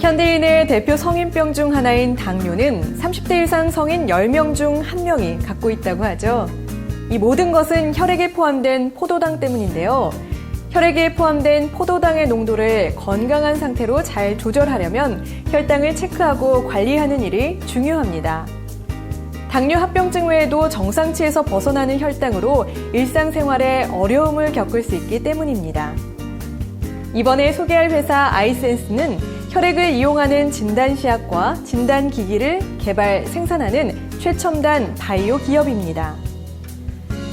현대인의 대표 성인병 중 하나인 당뇨는 30대 이상 성인 10명 중 1명이 갖고 있다고 하죠. 이 모든 것은 혈액에 포함된 포도당 때문인데요. 혈액에 포함된 포도당의 농도를 건강한 상태로 잘 조절하려면 혈당을 체크하고 관리하는 일이 중요합니다. 당뇨 합병증 외에도 정상치에서 벗어나는 혈당으로 일상생활에 어려움을 겪을 수 있기 때문입니다. 이번에 소개할 회사 아이센스는 혈액을 이용하는 진단시약과 진단기기를 개발, 생산하는 최첨단 바이오 기업입니다.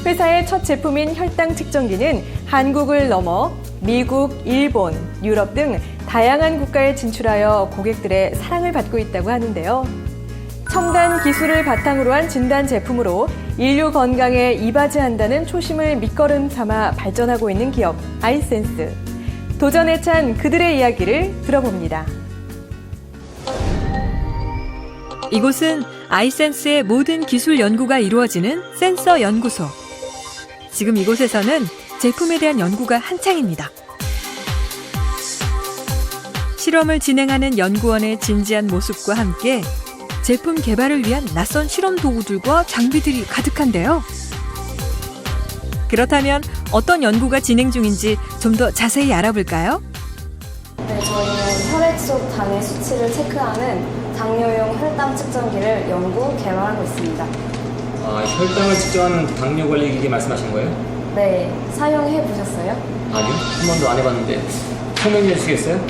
회사의 첫 제품인 혈당 측정기는 한국을 넘어 미국, 일본, 유럽 등 다양한 국가에 진출하여 고객들의 사랑을 받고 있다고 하는데요. 첨단 기술을 바탕으로 한 진단 제품으로 인류 건강에 이바지한다는 초심을 밑거름 삼아 발전하고 있는 기업 아이센스. 도전에 찬 그들의 이야기를 들어봅니다. 이곳은 아이센스의 모든 기술 연구가 이루어지는 센서 연구소. 지금 이곳에서는 제품에 대한 연구가 한창입니다. 실험을 진행하는 연구원의 진지한 모습과 함께 제품 개발을 위한 낯선 실험 도구들과 장비들이 가득한데요. 그렇다면 어떤 연구가 진행 중인지 좀 더 자세히 알아볼까요? 네, 저희는 혈액 속 당의 수치를 체크하는 당뇨용 혈당 측정기를 연구, 개발하고 있습니다. 혈당을 측정하는 당뇨 관리 기기 말씀하시는 거예요? 네, 사용해 보셨어요? 아니요, 한 번도 안 해봤는데 설명해 주시겠어요?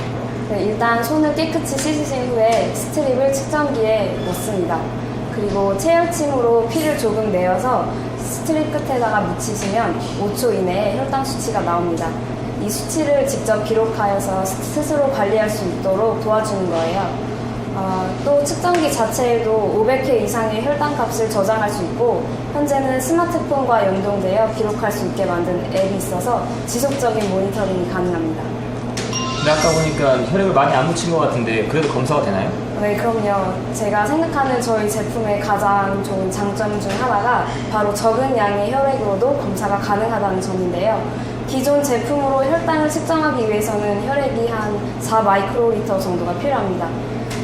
네, 일단 손을 깨끗이 씻으신 후에 스트립을 측정기에 넣습니다. 그리고 체열침으로 피를 조금 내어서 스트립 끝에다가 묻히시면 5초 이내에 혈당 수치가 나옵니다. 이 수치를 직접 기록하여서 스스로 관리할 수 있도록 도와주는 거예요. 또 측정기 자체에도 500회 이상의 혈당 값을 저장할 수 있고 현재는 스마트폰과 연동되어 기록할 수 있게 만든 앱이 있어서 지속적인 모니터링이 가능합니다. 근데 아까 보니까 혈액을 많이 안 묻힌 것 같은데 그래도 검사가 되나요? 네, 그럼요. 제가 생각하는 저희 제품의 가장 좋은 장점 중 하나가 바로 적은 양의 혈액으로도 검사가 가능하다는 점인데요. 기존 제품으로 혈당을 측정하기 위해서는 혈액이 한 4마이크로리터 정도가 필요합니다.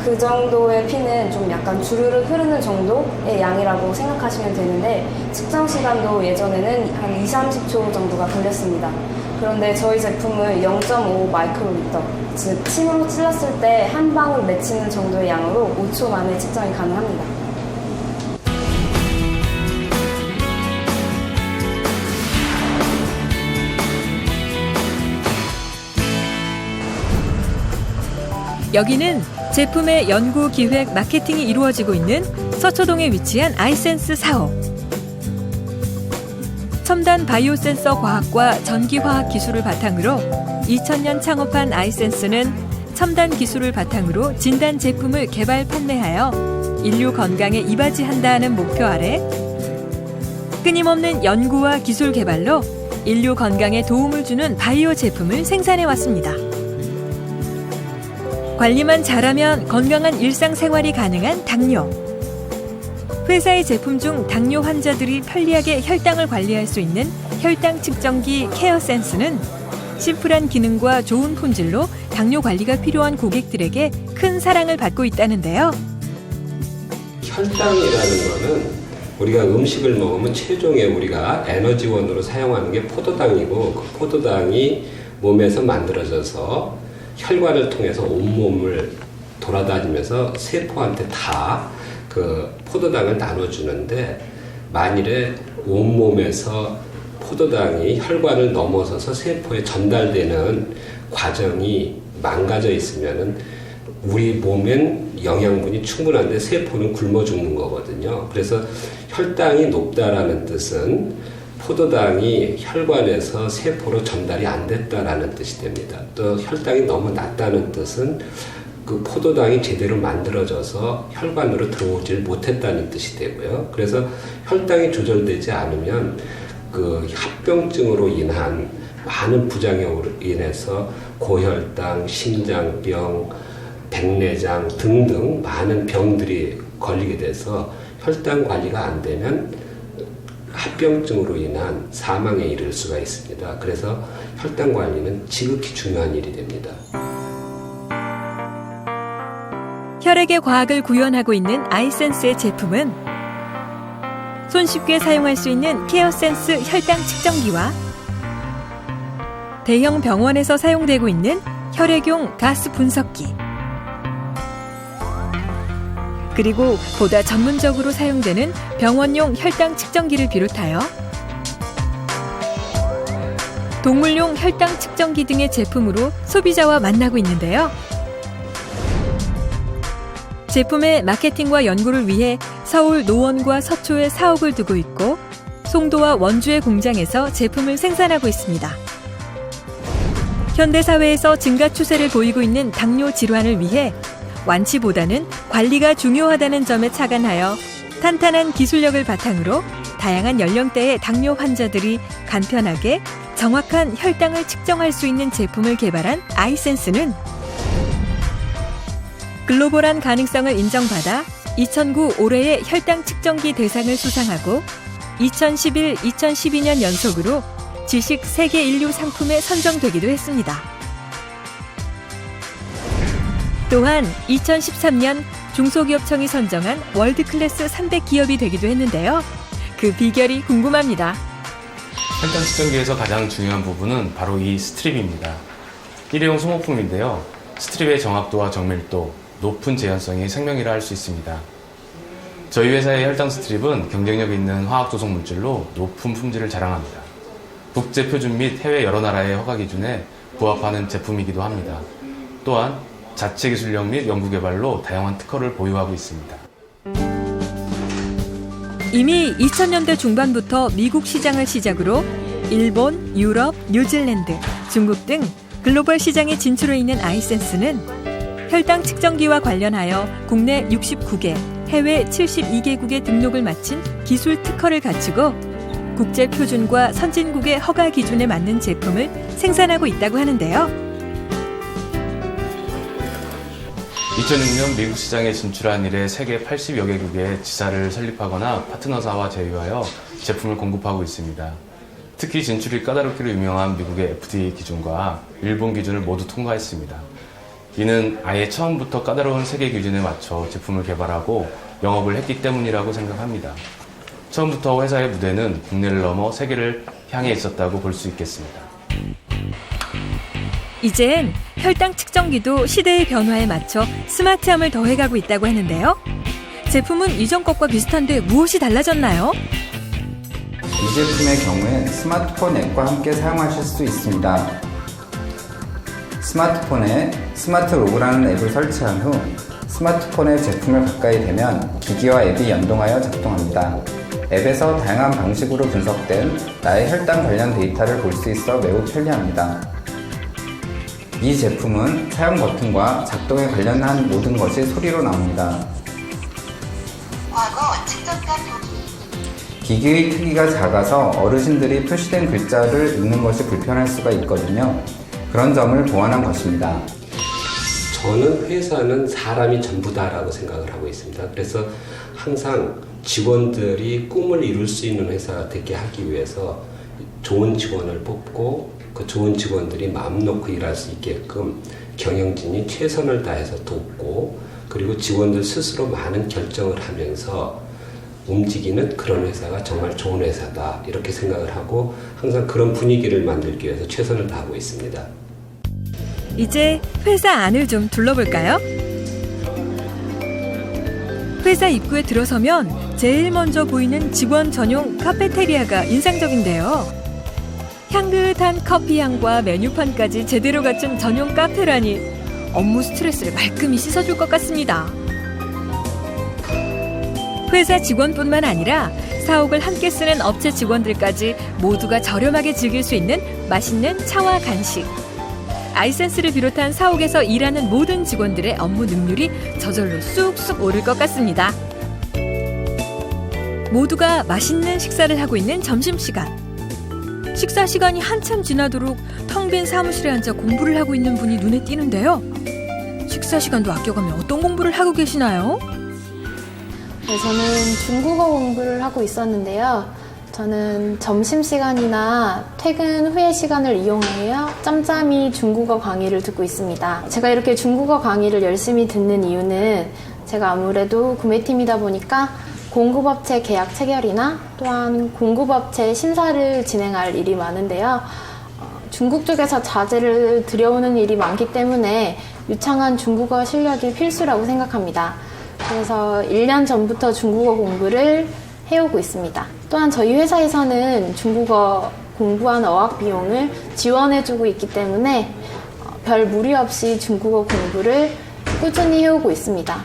그 정도의 피는 좀 약간 주르륵 흐르는 정도의 양이라고 생각하시면 되는데 측정 시간도 예전에는 한 20-30초 정도가 걸렸습니다. 그런데 저희 제품은 0.5 마이크로리터, 즉 침으로 찔렀을 때 한 방울 맺히는 정도의 양으로 5초 만에 측정이 가능합니다. 여기는 제품의 연구, 기획, 마케팅이 이루어지고 있는 서초동에 위치한 아이센스 사업. 첨단 바이오 센서 과학과 전기화학 기술을 바탕으로 2000년 창업한 아이센스는 첨단 기술을 바탕으로 진단 제품을 개발 판매하여 인류 건강에 이바지한다는 목표 아래 끊임없는 연구와 기술 개발로 인류 건강에 도움을 주는 바이오 제품을 생산해 왔습니다. 관리만 잘하면 건강한 일상생활이 가능한 당뇨. 회사의 제품 중 당뇨 환자들이 편리하게 혈당을 관리할 수 있는 혈당 측정기 케어센스는 심플한 기능과 좋은 품질로 당뇨 관리가 필요한 고객들에게 큰 사랑을 받고 있다는데요. 혈당이라는 거는 우리가 음식을 먹으면 최종에 우리가 에너지원으로 사용하는 게 포도당이고 그 포도당이 몸에서 만들어져서 혈관을 통해서 온몸을 돌아다니면서 세포한테 다 그 포도당을 나눠주는데 만일에 온몸에서 포도당이 혈관을 넘어서서 세포에 전달되는 과정이 망가져 있으면은 우리 몸엔 영양분이 충분한데 세포는 굶어 죽는 거거든요. 그래서 혈당이 높다라는 뜻은 포도당이 혈관에서 세포로 전달이 안 됐다라는 뜻이 됩니다. 또 혈당이 너무 낮다는 뜻은 그 포도당이 제대로 만들어져서 혈관으로 들어오질 못했다는 뜻이 되고요. 그래서 혈당이 조절되지 않으면 그 합병증으로 인한 많은 부작용으로 인해서 고혈당, 심장병, 백내장 등등 많은 병들이 걸리게 돼서 혈당 관리가 안 되면 합병증으로 인한 사망에 이를 수가 있습니다. 그래서 혈당 관리는 지극히 중요한 일이 됩니다. 혈액의 과학을 구현하고 있는 아이센스의 제품은 손쉽게 사용할 수 있는 케어센스 혈당 측정기와 대형 병원에서 사용되고 있는 혈액용 가스 분석기, 그리고 보다 전문적으로 사용되는 병원용 혈당 측정기를 비롯하여 동물용 혈당 측정기 등의 제품으로 소비자와 만나고 있는데요. 제품의 마케팅과 연구를 위해 서울 노원과 서초에 사옥을 두고 있고 송도와 원주의 공장에서 제품을 생산하고 있습니다. 현대사회에서 증가 추세를 보이고 있는 당뇨 질환을 위해 완치보다는 관리가 중요하다는 점에 착안하여 탄탄한 기술력을 바탕으로 다양한 연령대의 당뇨 환자들이 간편하게 정확한 혈당을 측정할 수 있는 제품을 개발한 아이센스는 글로벌한 가능성을 인정받아 2009 올해의 혈당 측정기 대상을 수상하고 2011, 2012년 연속으로 지식 세계 인류 상품에 선정되기도 했습니다. 또한 2013년 중소기업청이 선정한 월드클래스 300 기업이 되기도 했는데요. 그 비결이 궁금합니다. 혈당 측정기에서 가장 중요한 부분은 바로 이 스트립입니다. 일회용 소모품인데요. 스트립의 정확도와 정밀도, 높은 재현성이 생명이라 할 수 있습니다. 저희 회사의 혈당 스트립은 경쟁력 있는 화학 조성 물질로 높은 품질을 자랑합니다. 국제 표준 및 해외 여러 나라의 허가 기준에 부합하는 제품이기도 합니다. 또한 자체 기술력 및 연구 개발로 다양한 특허를 보유하고 있습니다. 이미 2000년대 중반부터 미국 시장을 시작으로 일본, 유럽, 뉴질랜드, 중국 등 글로벌 시장에 진출해 있는 아이센스는 혈당 측정기와 관련하여 국내 69개, 해외 72개국의 등록을 마친 기술 특허를 갖추고 국제 표준과 선진국의 허가 기준에 맞는 제품을 생산하고 있다고 하는데요. 2006년 미국 시장에 진출한 이래 세계 80여 개국의 지사를 설립하거나 파트너사와 제휴하여 제품을 공급하고 있습니다. 특히 진출이 까다롭기로 유명한 미국의 FDA 기준과 일본 기준을 모두 통과했습니다. 이는 아예 처음부터 까다로운 세계 기준에 맞춰 제품을 개발하고 영업을 했기 때문이라고 생각합니다. 처음부터 회사의 무대는 국내를 넘어 세계를 향해 있었다고 볼 수 있겠습니다. 이젠 혈당 측정기도 시대의 변화에 맞춰 스마트함을 더해가고 있다고 하는데요. 제품은 이전 것과 비슷한데 무엇이 달라졌나요? 이 제품의 경우엔 스마트폰 앱과 함께 사용하실 수 있습니다. 스마트폰에 스마트 로그라는 앱을 설치한 후 스마트폰의 제품을 가까이 대면 기기와 앱이 연동하여 작동합니다. 앱에서 다양한 방식으로 분석된 나의 혈당 관련 데이터를 볼 수 있어 매우 편리합니다. 이 제품은 사용 버튼과 작동에 관련한 모든 것이 소리로 나옵니다. 과거 측정가 표기. 기기의 크기가 작아서 어르신들이 표시된 글자를 읽는 것이 불편할 수가 있거든요. 그런 점을 보완한 것입니다. 저는 회사는 사람이 전부다라고 생각을 하고 있습니다. 그래서 항상 직원들이 꿈을 이룰 수 있는 회사가 되게 하기 위해서 좋은 직원을 뽑고 그 좋은 직원들이 마음 놓고 일할 수 있게끔 경영진이 최선을 다해서 돕고 그리고 직원들 스스로 많은 결정을 하면서 움직이는 그런 회사가 정말 좋은 회사다 이렇게 생각을 하고 항상 그런 분위기를 만들기 위해서 최선을 다하고 있습니다. 이제 회사 안을 좀 둘러볼까요? 회사 입구에 들어서면 제일 먼저 보이는 직원 전용 카페테리아가 인상적인데요. 향긋한 커피 향과 메뉴판까지 제대로 갖춘 전용 카페라니 업무 스트레스를 말끔히 씻어줄 것 같습니다. 회사 직원뿐만 아니라 사옥을 함께 쓰는 업체 직원들까지 모두가 저렴하게 즐길 수 있는 맛있는 차와 간식. 아이센스를 비롯한 사옥에서 일하는 모든 직원들의 업무 능률이 저절로 쑥쑥 오를 것 같습니다. 모두가 맛있는 식사를 하고 있는 점심시간. 식사 시간이 한참 지나도록 텅 빈 사무실에 앉아 공부를 하고 있는 분이 눈에 띄는데요. 식사 시간도 아껴가며 어떤 공부를 하고 계시나요? 네, 저는 중국어 공부를 하고 있었는데요. 저는 점심시간이나 퇴근 후의 시간을 이용하여 짬짬이 중국어 강의를 듣고 있습니다. 제가 이렇게 중국어 강의를 열심히 듣는 이유는 제가 아무래도 구매팀이다 보니까 공급업체 계약 체결이나 또한 공급업체 심사를 진행할 일이 많은데요. 중국 쪽에서 자재를 들여오는 일이 많기 때문에 유창한 중국어 실력이 필수라고 생각합니다. 그래서 1년 전부터 중국어 공부를 해오고 있습니다. 또한 저희 회사에서는 중국어 공부한 어학 비용을 지원해주고 있기 때문에 별 무리 없이 중국어 공부를 꾸준히 해오고 있습니다.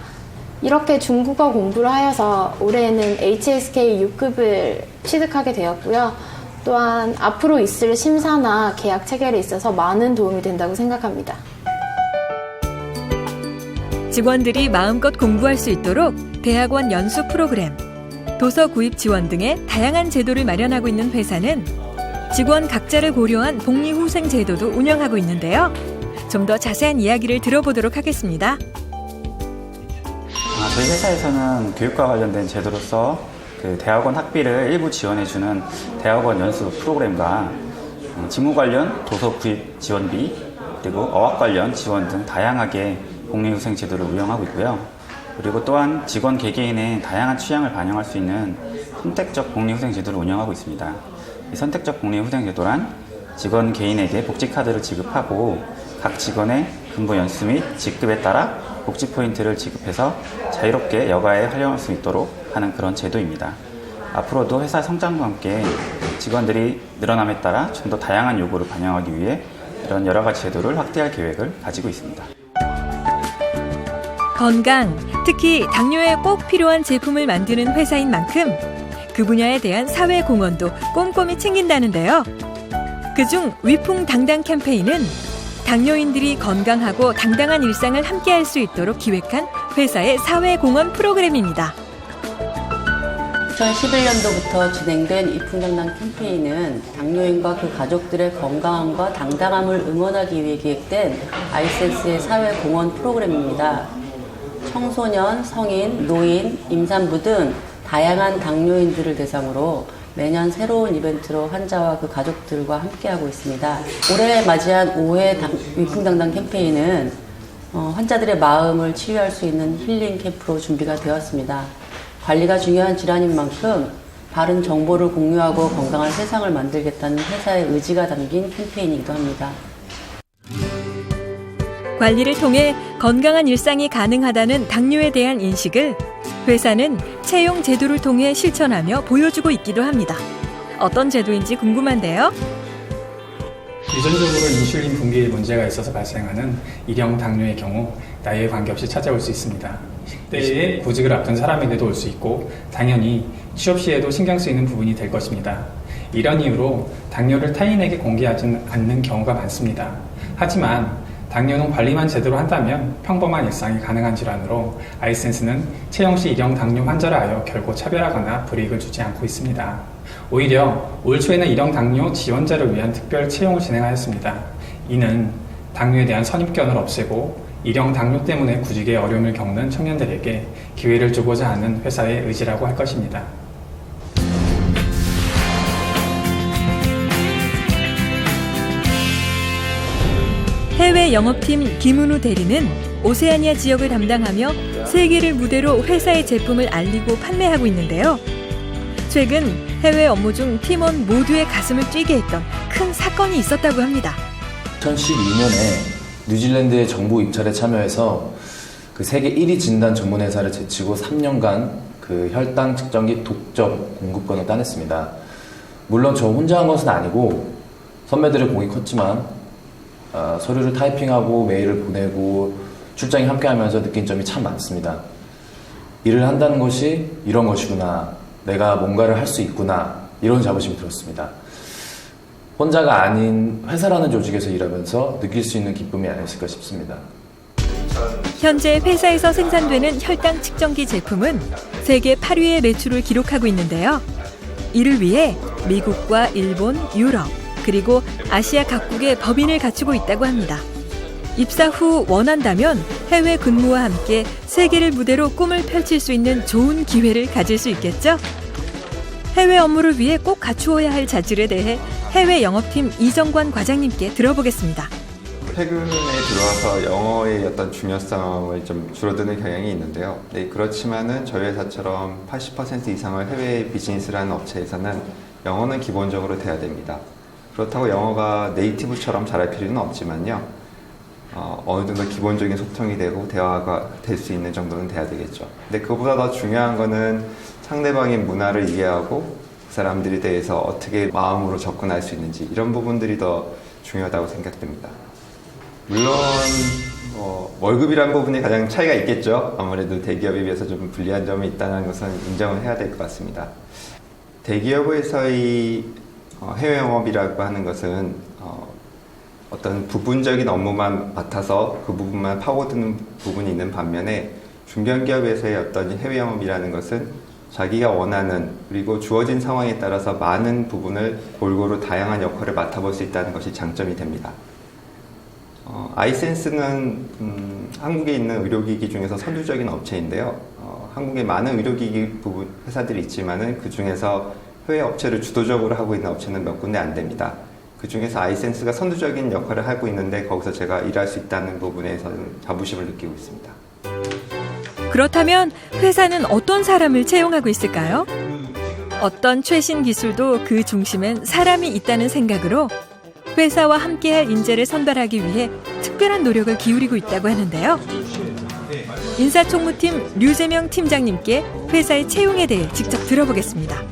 이렇게 중국어 공부를 하여서 올해에는 HSK 6급을 취득하게 되었고요. 또한 앞으로 있을 심사나 계약 체결에 있어서 많은 도움이 된다고 생각합니다. 직원들이 마음껏 공부할 수 있도록 대학원 연수 프로그램, 도서 구입 지원 등의 다양한 제도를 마련하고 있는 회사는 직원 각자를 고려한 복리후생 제도도 운영하고 있는데요. 좀 더 자세한 이야기를 들어보도록 하겠습니다. 저희 회사에서는 교육과 관련된 제도로서 대학원 학비를 일부 지원해주는 대학원 연수 프로그램과 직무 관련 도서 구입 지원비, 그리고 어학 관련 지원 등 다양하게 복리후생 제도를 운영하고 있고요. 그리고 또한 직원 개개인의 다양한 취향을 반영할 수 있는 선택적 복리후생 제도를 운영하고 있습니다. 이 선택적 복리후생 제도란 직원 개인에게 복지카드를 지급하고 각 직원의 근무 연수 및 직급에 따라 복지 포인트를 지급해서 자유롭게 여가에 활용할 수 있도록 하는 그런 제도입니다. 앞으로도 회사 성장과 함께 직원들이 늘어남에 따라 좀 더 다양한 요구를 반영하기 위해 이런 여러 가지 제도를 확대할 계획을 가지고 있습니다. 건강, 특히 당뇨에 꼭 필요한 제품을 만드는 회사인 만큼 그 분야에 대한 사회 공헌도 꼼꼼히 챙긴다는데요. 그중 위풍당당 캠페인은 당뇨인들이 건강하고 당당한 일상을 함께할 수 있도록 기획한 회사의 사회 공헌 프로그램입니다. 2011년도부터 진행된 위풍당당 캠페인은 당뇨인과 그 가족들의 건강함과 당당함을 응원하기 위해 기획된 아이센스의 사회 공헌 프로그램입니다. 청소년, 성인, 노인, 임산부 등 다양한 당뇨인들을 대상으로 매년 새로운 이벤트로 환자와 그 가족들과 함께하고 있습니다. 올해 맞이한 5회 위풍당당 캠페인은 환자들의 마음을 치유할 수 있는 힐링 캠프로 준비가 되었습니다. 관리가 중요한 질환인 만큼 바른 정보를 공유하고 건강한 세상을 만들겠다는 회사의 의지가 담긴 캠페인이기도 합니다. 관리를 통해 건강한 일상이 가능하다는 당뇨에 대한 인식을 회사는 채용 제도를 통해 실천하며 보여주고 있기도 합니다. 어떤 제도인지 궁금한데요. 유전적으로 인슐린 분비에 문제가 있어서 발생하는 일형 당뇨의 경우 나이에 관계없이 찾아올 수 있습니다. 때에 구직을 앞둔 사람에게도 올 수 있고 당연히 취업 시에도 신경 쓰이는 부분이 될 것입니다. 이런 이유로 당뇨를 타인에게 공개하지 않는 경우가 많습니다. 하지만 당뇨는 관리만 제대로 한다면 평범한 일상이 가능한 질환으로 아이센스는 채용 시 일형 당뇨 환자를 하여 결코 차별하거나 불이익을 주지 않고 있습니다. 오히려 올 초에는 일형 당뇨 지원자를 위한 특별 채용을 진행하였습니다. 이는 당뇨에 대한 선입견을 없애고 일형 당뇨 때문에 구직에 어려움을 겪는 청년들에게 기회를 주고자 하는 회사의 의지라고 할 것입니다. 해외 영업팀 김은우 대리는 오세아니아 지역을 담당하며 세계를 무대로 회사의 제품을 알리고 판매하고 있는데요. 최근 해외 업무 중 팀원 모두의 가슴을 뛰게 했던 큰 사건이 있었다고 합니다. 2012년에 뉴질랜드의 정부 입찰에 참여해서 그 세계 1위 진단 전문 회사를 제치고 3년간 그 혈당 측정기 독점 공급권을 따냈습니다. 물론 저 혼자 한 것은 아니고 선배들의 공이 컸지만 서류를 타이핑하고 메일을 보내고 출장이 함께하면서 느낀 점이 참 많습니다. 일을 한다는 것이 이런 것이구나, 내가 뭔가를 할 수 있구나, 이런 자부심이 들었습니다. 혼자가 아닌 회사라는 조직에서 일하면서 느낄 수 있는 기쁨이 아니었을까 싶습니다. 현재 회사에서 생산되는 혈당 측정기 제품은 세계 8위의 매출을 기록하고 있는데요. 이를 위해 미국과 일본, 유럽, 그리고 아시아 각국의 법인을 갖추고 있다고 합니다. 입사 후 원한다면 해외 근무와 함께 세계를 무대로 꿈을 펼칠 수 있는 좋은 기회를 가질 수 있겠죠? 해외 업무를 위해 꼭 갖추어야 할 자질에 대해 해외 영업팀 이정관 과장님께 들어보겠습니다. 최근에 들어와서 영어의 어떤 중요성을 좀 줄어드는 경향이 있는데요. 네, 그렇지만은 저희 회사처럼 80% 이상을 해외 비즈니스를 하는 업체에서는 영어는 기본적으로 돼야 됩니다. 그렇다고 영어가 네이티브처럼 잘할 필요는 없지만요. 어느 정도 기본적인 소통이 되고 대화가 될 수 있는 정도는 돼야 되겠죠. 근데 그보다 더 중요한 거는 상대방의 문화를 이해하고 그 사람들에 대해서 어떻게 마음으로 접근할 수 있는지 이런 부분들이 더 중요하다고 생각됩니다. 물론 월급이란 부분이 가장 차이가 있겠죠. 아무래도 대기업에 비해서 좀 불리한 점이 있다는 것은 인정을 해야 될 것 같습니다. 대기업에서의 해외 영업이라고 하는 것은 어떤 부분적인 업무만 맡아서 그 부분만 파고드는 부분이 있는 반면에 중견기업에서의 어떤 해외 영업이라는 것은 자기가 원하는 그리고 주어진 상황에 따라서 많은 부분을 골고루 다양한 역할을 맡아볼 수 있다는 것이 장점이 됩니다. 아이센스는 한국에 있는 의료기기 중에서 선두적인 업체인데요. 한국에 많은 의료기기 부분 회사들이 있지만은 그 중에서 해외 업체를 주도적으로 하고 있는 업체는 몇 군데 안 됩니다. 그 중에서 아이센스가 선두적인 역할을 하고 있는데 거기서 제가 일할 수 있다는 부분에서는 자부심을 느끼고 있습니다. 그렇다면 회사는 어떤 사람을 채용하고 있을까요? 어떤 최신 기술도 그 중심엔 사람이 있다는 생각으로 회사와 함께할 인재를 선발하기 위해 특별한 노력을 기울이고 있다고 하는데요. 인사총무팀 류재명 팀장님께 회사의 채용에 대해 직접 들어보겠습니다.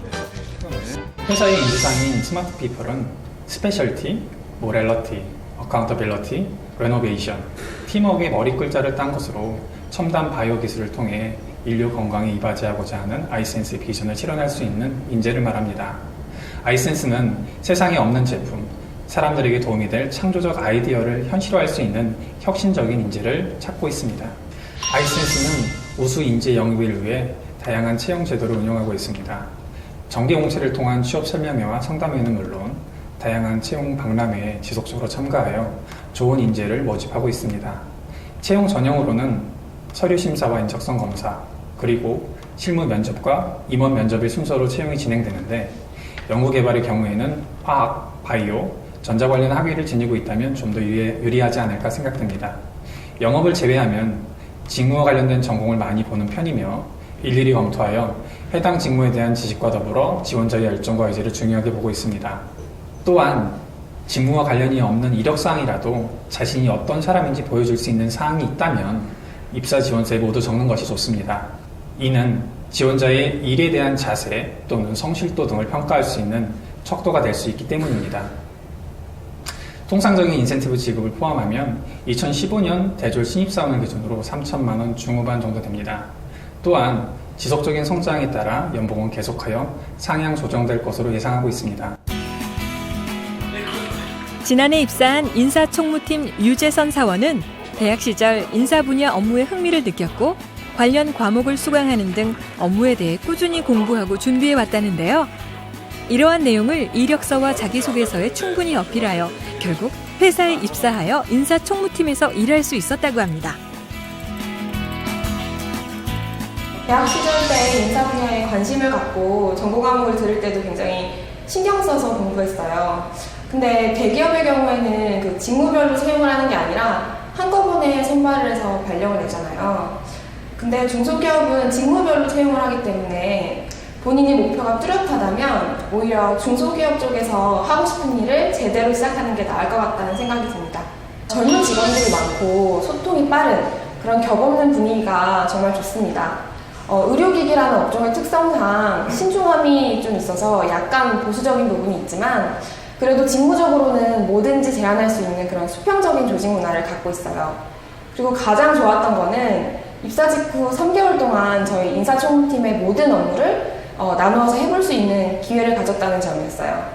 회사의 인지상인 스마트 피플은 스페셜티, 모렐러티, 어카운터빌러티, 레노베이션, 팀워크의 머리 글자를 딴 것으로 첨단 바이오 기술을 통해 인류 건강에 이바지하고자 하는 아이센스의 비전을 실현할 수 있는 인재를 말합니다. 아이센스는 세상에 없는 제품, 사람들에게 도움이 될 창조적 아이디어를 현실화할 수 있는 혁신적인 인재를 찾고 있습니다. 아이센스는 우수 인재 영입을 위해 다양한 채용 제도를 운영하고 있습니다. 정기 공채를 통한 취업 설명회와 상담회는 물론 다양한 채용 박람회에 지속적으로 참가하여 좋은 인재를 모집하고 있습니다. 채용 전형으로는 서류 심사와 인적성 검사, 그리고 실무 면접과 임원 면접의 순서로 채용이 진행되는데 연구개발의 경우에는 화학, 바이오, 전자 관련 학위를 지니고 있다면 좀 더 유리하지 않을까 생각됩니다. 영업을 제외하면 직무와 관련된 전공을 많이 보는 편이며 일일이 검토하여 해당 직무에 대한 지식과 더불어 지원자의 열정과 의지를 중요하게 보고 있습니다. 또한 직무와 관련이 없는 이력사항이라도 자신이 어떤 사람인지 보여줄 수 있는 사항이 있다면 입사 지원서에 모두 적는 것이 좋습니다. 이는 지원자의 일에 대한 자세 또는 성실도 등을 평가할 수 있는 척도가 될 수 있기 때문입니다. 통상적인 인센티브 지급을 포함하면 2015년 대졸 신입사원을 기준으로 3천만 원 중후반 정도 됩니다. 또한 지속적인 성장에 따라 연봉은 계속하여 상향 조정될 것으로 예상하고 있습니다. 지난해 입사한 인사총무팀 유재선 사원은 대학 시절 인사 분야 업무에 흥미를 느꼈고 관련 과목을 수강하는 등 업무에 대해 꾸준히 공부하고 준비해 왔다는데요. 이러한 내용을 이력서와 자기소개서에 충분히 어필하여 결국 회사에 입사하여 인사총무팀에서 일할 수 있었다고 합니다. 대학 시절 때 인사 분야에 관심을 갖고 전공 과목을 들을 때도 굉장히 신경 써서 공부했어요. 근데 대기업의 경우에는 그 직무별로 채용을 하는 게 아니라 한꺼번에 선발을 해서 발령을 내잖아요. 근데 중소기업은 직무별로 채용을 하기 때문에 본인이 목표가 뚜렷하다면 오히려 중소기업 쪽에서 하고 싶은 일을 제대로 시작하는 게 나을 것 같다는 생각이 듭니다. 젊은 직원들이 많고 소통이 빠른 그런 격 없는 분위기가 정말 좋습니다. 의료기기라는 업종의 특성상 신중함이 좀 있어서 약간 보수적인 부분이 있지만 그래도 직무적으로는 뭐든지 제안할 수 있는 그런 수평적인 조직 문화를 갖고 있어요. 그리고 가장 좋았던 거는 입사 직후 3개월 동안 저희 인사총무팀의 모든 업무를 나누어서 해볼 수 있는 기회를 가졌다는 점이었어요.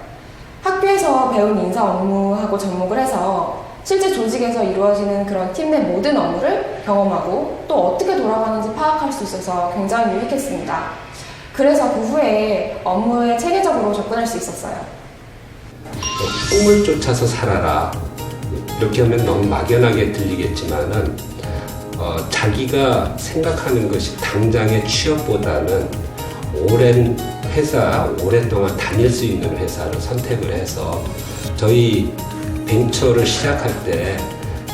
학교에서 배운 인사 업무하고 접목을 해서 실제 조직에서 이루어지는 그런 팀 내 모든 업무를 경험하고 또 어떻게 돌아가는지 파악할 수 있어서 굉장히 유익했습니다. 그래서 그 후에 업무에 체계적으로 접근할 수 있었어요. 꿈을 쫓아서 살아라. 이렇게 하면 너무 막연하게 들리겠지만은 자기가 생각하는 것이 당장의 취업보다는 오랜 회사, 오랫동안 다닐 수 있는 회사를 선택을 해서 저희 벤처를 시작할 때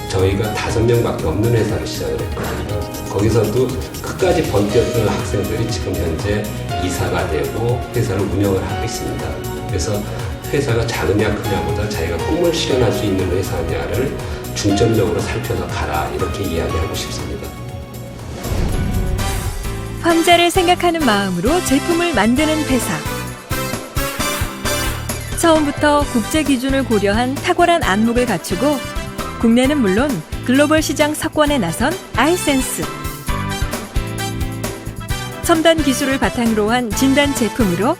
저희가 5명밖에 없는 회사를 시작을 했거든요. 거기서도 끝까지 번뛰었던 학생들이 지금 현재 이사가 되고 회사를 운영을 하고 있습니다. 그래서 회사가 작으냐 크냐보다 자기가 꿈을 실현할 수 있는 회사냐를 중점적으로 살펴서 가라, 이렇게 이야기하고 싶습니다. 환자를 생각하는 마음으로 제품을 만드는 회사. 처음부터 국제 기준을 고려한 탁월한 안목을 갖추고 국내는 물론 글로벌 시장 석권에 나선 아이센스. 첨단 기술을 바탕으로 한 진단 제품으로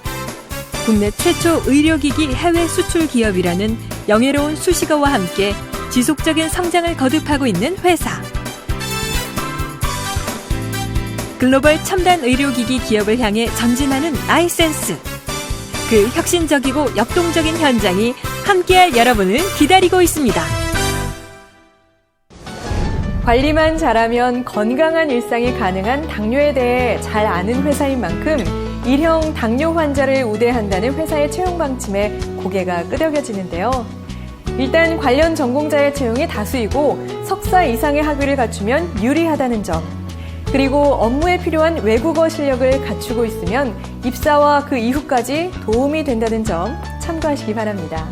국내 최초 의료기기 해외 수출 기업이라는 영예로운 수식어와 함께 지속적인 성장을 거듭하고 있는 회사. 글로벌 첨단 의료기기 기업을 향해 전진하는 아이센스. 그 혁신적이고 역동적인 현장이 함께할 여러분을 기다리고 있습니다. 관리만 잘하면 건강한 일상이 가능한 당뇨에 대해 잘 아는 회사인 만큼 일형 당뇨 환자를 우대한다는 회사의 채용 방침에 고개가 끄덕여지는데요. 일단 관련 전공자의 채용이 다수이고 석사 이상의 학위를 갖추면 유리하다는 점, 그리고 업무에 필요한 외국어 실력을 갖추고 있으면 입사와 그 이후까지 도움이 된다는 점 참고하시기 바랍니다.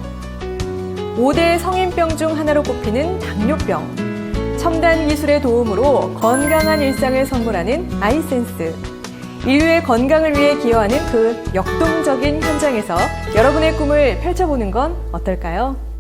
5대 성인병 중 하나로 꼽히는 당뇨병. 첨단 기술의 도움으로 건강한 일상을 선물하는 아이센스. 인류의 건강을 위해 기여하는 그 역동적인 현장에서 여러분의 꿈을 펼쳐보는 건 어떨까요?